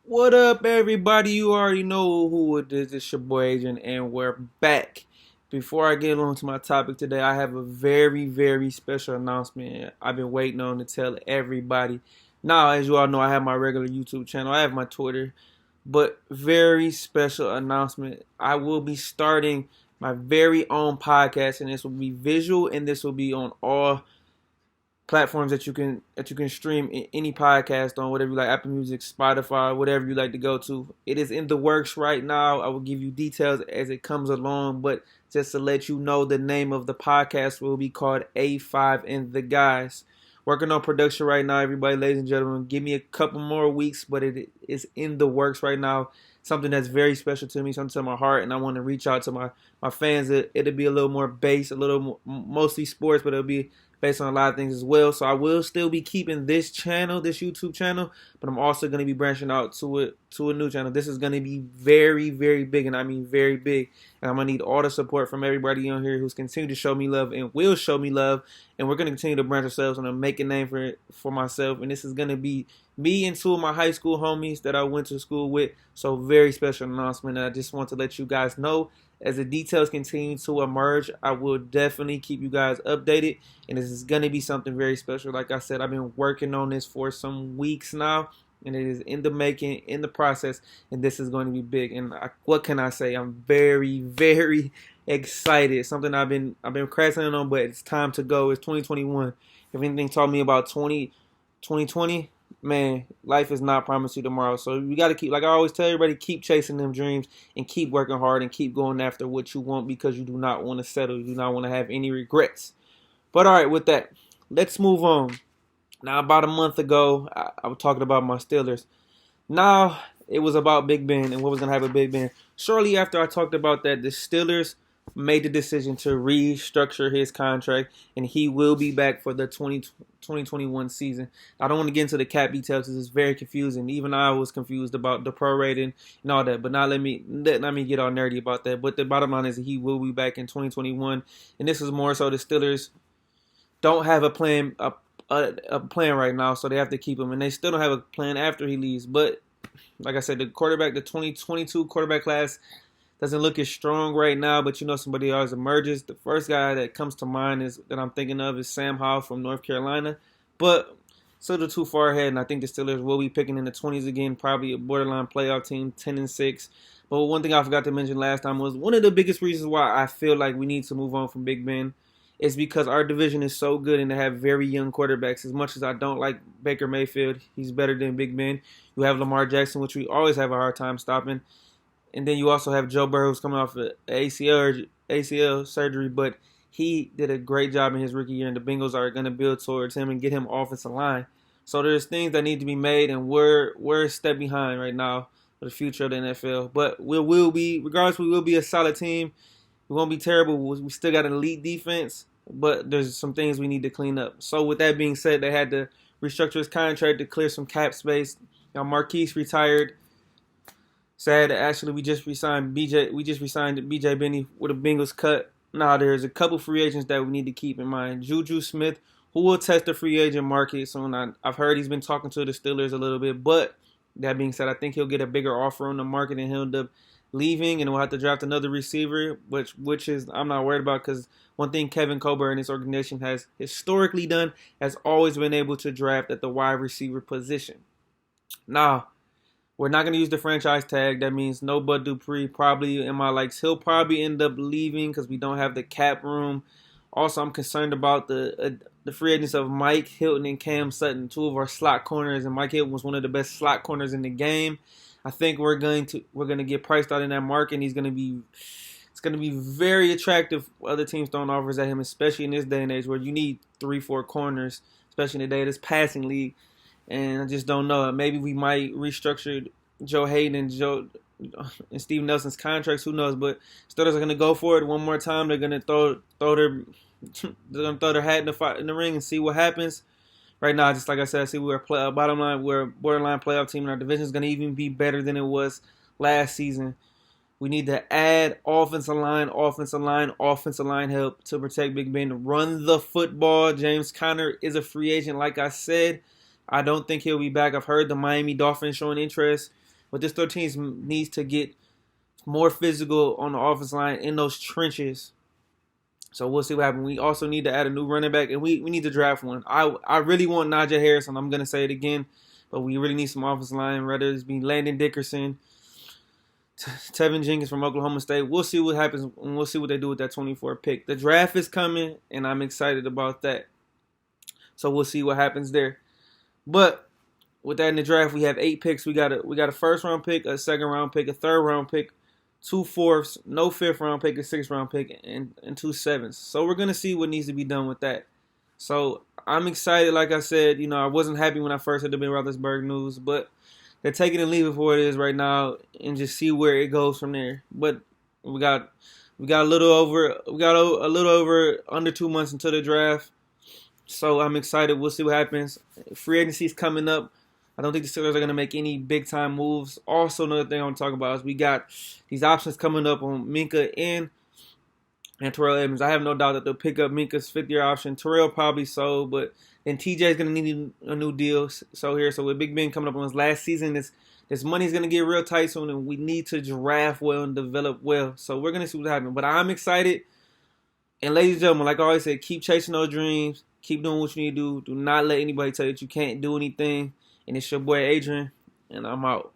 What up, everybody? You already know who it is. It's your boy Adrian, and we're back. Before I get on to my topic today, I have a very, very special announcement I've been waiting on to tell everybody. Now, as you all know, I have my regular YouTube channel, I have my Twitter, but very special announcement. I will be starting my very own podcast, and this will be visual, and this will be on all platforms that you can stream any podcast on, whatever you like, Apple Music, Spotify, whatever you like to go to. It is in the works right now. I will give you details as it comes along, but just to let you know, the name of the podcast will be called A5 and the Guys. Working on production right now, everybody, ladies and gentlemen. Give me a couple more weeks, but it is in the works right now. Something that's very special to me, something to my heart, and I want to reach out to my fans. It'll be a little more based, a little more, mostly sports, but it'll be based on a lot of things as well. So I will still be keeping this channel, this YouTube channel, but I'm also going to be branching out to a new channel. This is going to be very, very big, and I mean very big. And I'm going to need all the support from everybody on here who's continued to show me love and will show me love. And we're going to continue to branch ourselves and make a name for myself. And this is going to be me and two of my high school homies that I went to school with. So very special announcement. And I just want to let you guys know, as the details continue to emerge, I will definitely keep you guys updated. And this is going to be something very special. Like I said, I've been working on this for some weeks now. And it is in the making, in the process. And this is going to be big. And what can I say? I'm very, very excited. Something I've been procrastinating on, but it's time to go. It's 2021. If anything taught me about 2020, man, life is not promised you tomorrow. So you got to keep, like I always tell everybody, keep chasing them dreams and keep working hard and keep going after what you want, because you do not want to settle. You do not want to have any regrets. But all right, with that, let's move on. Now, about a month ago, I was talking about my Steelers. Now, it was about Big Ben and what was going to happen with Big Ben. Shortly after I talked about that, the Steelers made the decision to restructure his contract, and he will be back for the 2021 season. I don't want to get into the cap details because it's very confusing. Even I was confused about the prorating and all that, but not let me get all nerdy about that. But the bottom line is that he will be back in 2021, and this is more so the Steelers don't have a plan right now, so they have to keep him, and they still don't have a plan after he leaves. But like I said, the 2022 quarterback class doesn't look as strong right now, but somebody else emerges. The first guy that comes to mind that I'm thinking of is Sam Howell from North Carolina, but still too far ahead, and I think the Steelers will be picking in the 20s again, probably a borderline playoff team, 10-6. But one thing I forgot to mention last time was one of the biggest reasons why I feel like we need to move on from Big Ben is because our division is so good and they have very young quarterbacks. As much as I don't like Baker Mayfield, he's better than Big Ben. You have Lamar Jackson, which we always have a hard time stopping. And then you also have Joe Burrow, who's coming off of ACL surgery, but he did a great job in his rookie year, and the Bengals are going to build towards him and get him offensive line. So there's things that need to be made, and we're a step behind right now for the future of the NFL. But we will be a solid team. We won't be terrible. We still got an elite defense, but there's some things we need to clean up. So with that being said, they had to restructure his contract to clear some cap space. Now Marquise retired. Sad, actually, we just resigned BJ Benny with a Bengals cut. Now there's a couple free agents that we need to keep in mind. Juju Smith, who will test the free agent market soon. I've heard he's been talking to the Steelers a little bit, but that being said, I think he'll get a bigger offer on the market and he'll end up leaving, and we'll have to draft another receiver, which is I'm not worried about, because one thing Kevin Colbert and his organization has historically done has always been able to draft at the wide receiver position. Now, we're not going to use the franchise tag. That means no Bud Dupree. Probably in my likes, he'll probably end up leaving because we don't have the cap room. Also, I'm concerned about the free agents of Mike Hilton and Cam Sutton, two of our slot corners, and Mike Hilton was one of the best slot corners in the game. I think we're going to get priced out in that market, and it's going to be very attractive. Other teams throwing offers at him, especially in this day and age where you need 3-4 corners, especially in the day of this passing league. And I just don't know. Maybe we might restructure Joe Hayden and Steve Nelson's contracts. Who knows? But Steelers are going to go for it one more time. They're going to throw their hat in the ring and see what happens. Right now, just like I said, I see bottom line, we're a borderline playoff team, and our division is going to even be better than it was last season. We need to add offensive line help to protect Big Ben. Run the football. James Conner is a free agent, like I said. I don't think he'll be back. I've heard the Miami Dolphins showing interest. But this 13 needs to get more physical on the offensive line in those trenches. So we'll see what happens. We also need to add a new running back, and we need to draft one. I really want Najee Harris, and I'm going to say it again, but we really need some offensive line, whether it's be Landon Dickerson, Tevin Jenkins from Oklahoma State. We'll see what happens, and we'll see what they do with that 24 pick. The draft is coming, and I'm excited about that. So we'll see what happens there. But with that in the draft, we have 8 picks. We got a first-round pick, a second-round pick, a third-round pick, 2 fourths, no 5th-round pick, a 6th-round pick, and 2 7s. So we're going to see what needs to be done with that. So I'm excited. Like I said, I wasn't happy when I first heard the Ben Roethlisberger news, but they're taking and leaving for what it is right now and just see where it goes from there. But we got a little over under 2 months until the draft. So I'm excited. We'll see what happens. Free agency is coming up. I don't think the Steelers are going to make any big-time moves. Also, another thing I want to talk about is we got these options coming up on Minkah and Terrell Edmunds. I have no doubt that they'll pick up Minka's 5th-year option. Terrell probably so, but then TJ is going to need a new deal. So with Big Ben coming up on his last season, this money's going to get real tight soon, and we need to draft well and develop well. So we're going to see what happens. But I'm excited. And ladies and gentlemen, like I always say, keep chasing those dreams. Keep doing what you need to do. Do not let anybody tell you that you can't do anything. And it's your boy Adrian, and I'm out.